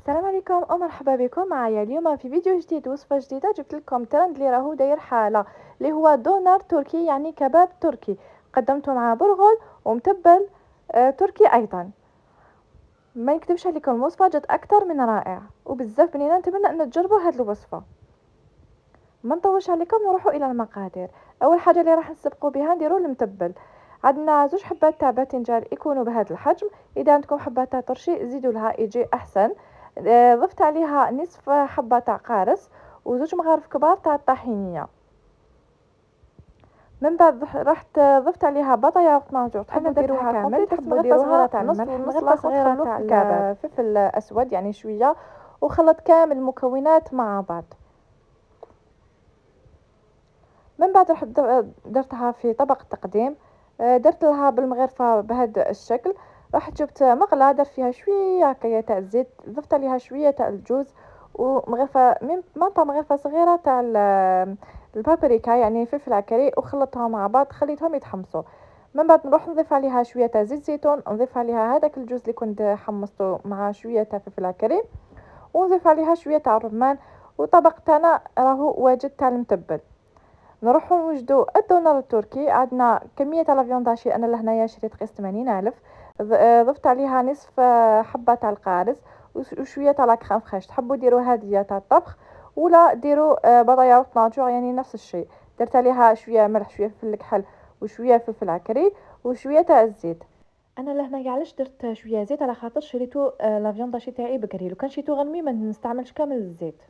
السلام عليكم ومرحبا بكم معايا اليوم في فيديو جديد وصفة جديدة. جبت لكم ترند اللي راهو داير حالة، اللي هو دونر تركي، يعني كباب تركي. قدمته مع برغل ومتبل تركي ايضا. ما نكتبش عليكم، الوصفة جات اكثر من رائع وبزاف بنينه. نتمنى ان تجربوا هذه الوصفة. ما نطولش عليكم، نروحوا الى المقادير. اول حاجه اللي راح نسبقوا بها نديروا المتبل. عندنا زوج حبات تاع باذنجان يكونوا بهذا الحجم. اذا عندكم حبات تاع طرشي زيدوا لها يجي احسن. ضفت عليها نصف حبه تاع قارص وزوج مغارف كبار تاع الطحينيه. من بعد رحت ضفت عليها بطايه وطناجر. تحبوا ديروها كامل، تحبوا ديروها تاع الملح، مغرفه صغيره تاع الفلفل اسود يعني شويه، وخلط كامل المكونات مع بعض. من بعد رحت درتها في طبق تقديم. درت لها بالمغرفه بهذا الشكل. رحت جبت مقله درت فيها شويه هكايا تاع الزيت، ضفت عليها شويه تاع الجوز ومغرفه مغرفه صغيره تاع البابريكا يعني فلفل عكري، وخلطتها مع بعض خليتهم يتحمصوا. من بعد نروح نضيف عليها شويه تاع زيت زيتون، نضيف عليها هذاك الجوز اللي كنت حمصته مع شويه تاع فلفل عكري، ونضيف عليها شويه تاع الرمان. وطبق تاعنا راهو واجد تاع المتبل. نروحو نوجدوا الدونر التركي. عندنا كميه تاع لافيونداشي، انا لهنايا شريت قيس 80,000. ضفت عليها نصف حبه تاع القارص وشويه تاع لاكريم فريش. تحبوا ديروا هذه تاع الطبخ ولا ديروا بضايه وطناجور يعني نفس الشيء. درت عليها شويه ملح، شويه فلفل الكحل، وشويه فلفل عكري، وشويه تاع الزيت. انا لهنايا علاش درت شويه زيت؟ على خاطر شريتو لافيونداشي تاعي بكري، لو كان شريتو غنمي ما نستعملش كامل الزيت.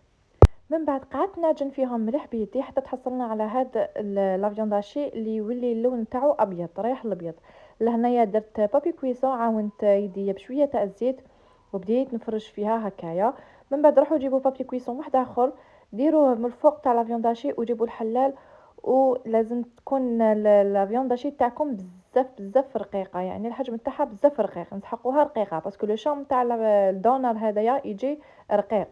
من بعد قعدت نعجن فيهم مليح بيدي حتى تحصلنا على هذا لافيونداشي اللي يولي اللون تاعو ابيض ريح الابيض. لهنايا درت بابي كويسون، عاونت يدي بشويه تاع الزيت وبديت نفرش فيها هكايا. من بعد روحوا جيبوا بابي كويسون واحد اخر، ديروه من الفوق تاع لافيونداشي وجيبوا الحلال. ولازم تكون لافيونداشي تاعكم بزاف بزاف رقيقه، يعني الحجم تاعها بزاف رقيق، نسحقوها رقيقه باسكو لو شوم تاع الدونر هذايا يجي رقيق.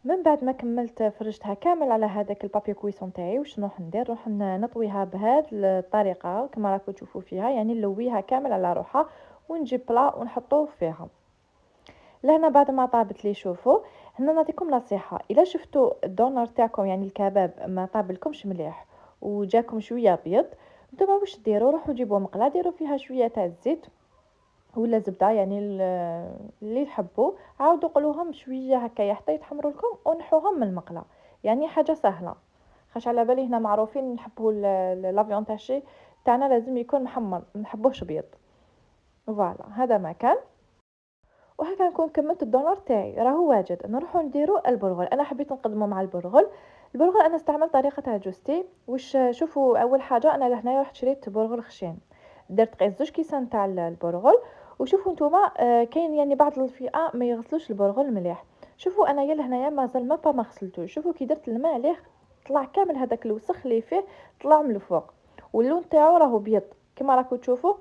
من بعد ما كملت فرجتها كامل على هذاك البابي كويسون تاعي، وش نروح ندير؟ نروح نطويها بهذه الطريقه كما راكم تشوفوا فيها، يعني نلويها كامل على روحها ونجيب بلا ونحطوه فيها. لهنا بعد ما طابت لي شوفوا. هنا نعطيكم نصيحه، الا شفتوا الدونر تاعكم يعني الكباب ما طابلكمش مليح وجاكم شويه ابيض، نتوما واش ديروا؟ روحوا جيبوا مقله ديروا فيها شويه تاع الزيت ولا زبده، يعني اللي تحبوا، عاودوا قلوهم شويه هكايا حتى يتحمروا لكم ونحوهم من المقله. يعني حاجه سهله، خاش على بالي هنا معروفين نحبوا لافيون تاشي تاعنا لازم يكون محمر، ما نحبوش ابيض. فوالا هذا ما كان. وهكا نكون كملت الدونر تاعي راهو واجد. نروحوا نديروا البرغل. انا حبيت نقدمه مع البرغل. البرغل انا استعملت طريقه تاع جوستي. واش شوفوا، اول حاجه انا لهنايا رحت شريت برغل خشين، درت قيس زوج كيسان تاع البرغل. وشوفوا نتوما كاين يعني بعض الفئه ما يغسلوش البرغل مليح. شوفوا انا لهنايا مازال ما غسلتوش. شوفوا كي درت الماء عليه طلع كامل هذاك الوسخ اللي فيه، طلع من الفوق. واللون تاعو راهو بيض كما راكم تشوفوا،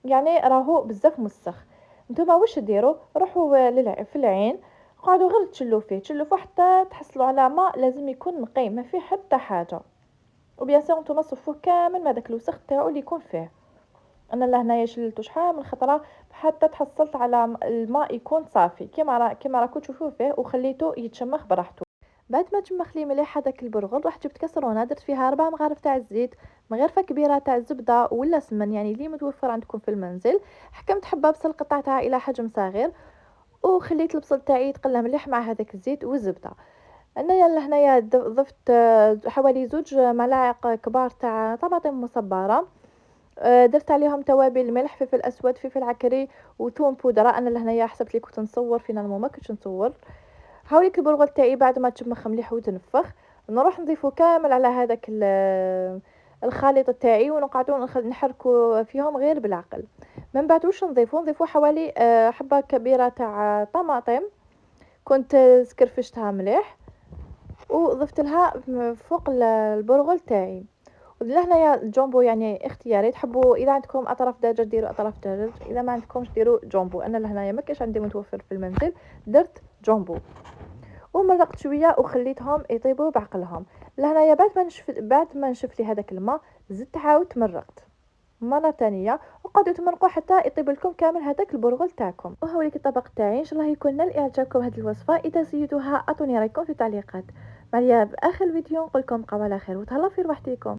يعني راهو بزاف مسخ. نتوما واش ديروا؟ روحوا في العين، قعدوا غير تشلوا فيه تشلوا فيه حتى تحصلوا على ماء لازم يكون نقي ما فيه حتى حاجه. وبيان سور نتوما صفوه كامل ما داك الوسخ تاعو اللي يكون فيه. انا لهنايا شللته شحال من خطره حتى تحصلت على الماء يكون صافي كما راكم تشوفوه فيه، وخليته يتشمخ براحته. بعد ما تشمخ لي مليح هذاك البرغل، رحت جبت كسرونه درت فيها 4 مغارف تاع الزيت، مغرفه كبيره تاع الزبده ولا سمن يعني اللي متوفر عندكم في المنزل. حكمت حبه بصل قطعتها الى حجم صغير، وخليت البصل تاعي يتقلى مليح مع هذاك الزيت والزبده. انايا لهنايا ضفت حوالي 2 ملاعق كبار تاع طماطم مصبره. درت عليهم توابل ملح فلفل اسود فلفل عكري وثوم بودره. انا لهنايا حسبت لي كنت نصور فينالمون ما كنتش نصور. هاوليك البرغل تاعي بعد ما تشمخ مليح وتنفخ، نروح نضيفه كامل على هذاك الخليط تاعي ونقعدوا نحركوا فيهم غير بالعقل. من بعد واش نضيفوا حوالي حبه كبيره تاع طماطم كنت سكرفشتها مليح وضفت لها فوق البرغل تاعي. لهنايا الجامبو يعني اختياري، تحبوا اذا عندكم اطراف دجاج ديروا اطراف دجاج، اذا ما عندكمش ديروا جامبو. انا لهنايا ما كاينش عندي متوفر في المنزل درت جامبو. ومرقت شويه وخليتهم يطيبوا بعقلهم. لهنايا بعد ما نشف لي هذاك الماء زدت عاود مرقت. مرة تانية، وقعدوا تمرقوا حتى يطيب لكم كامل هذاك البرغل تاعكم. وهاوليك الطبق تاعي، ان شاء الله يكون نال اعجابكم هذه الوصفة. اذا سيتوها اعطوني رايكم في التعليقات. معايا باخر الفيديو نقول لكم بقاو على خير وتهلاو في روحتكم.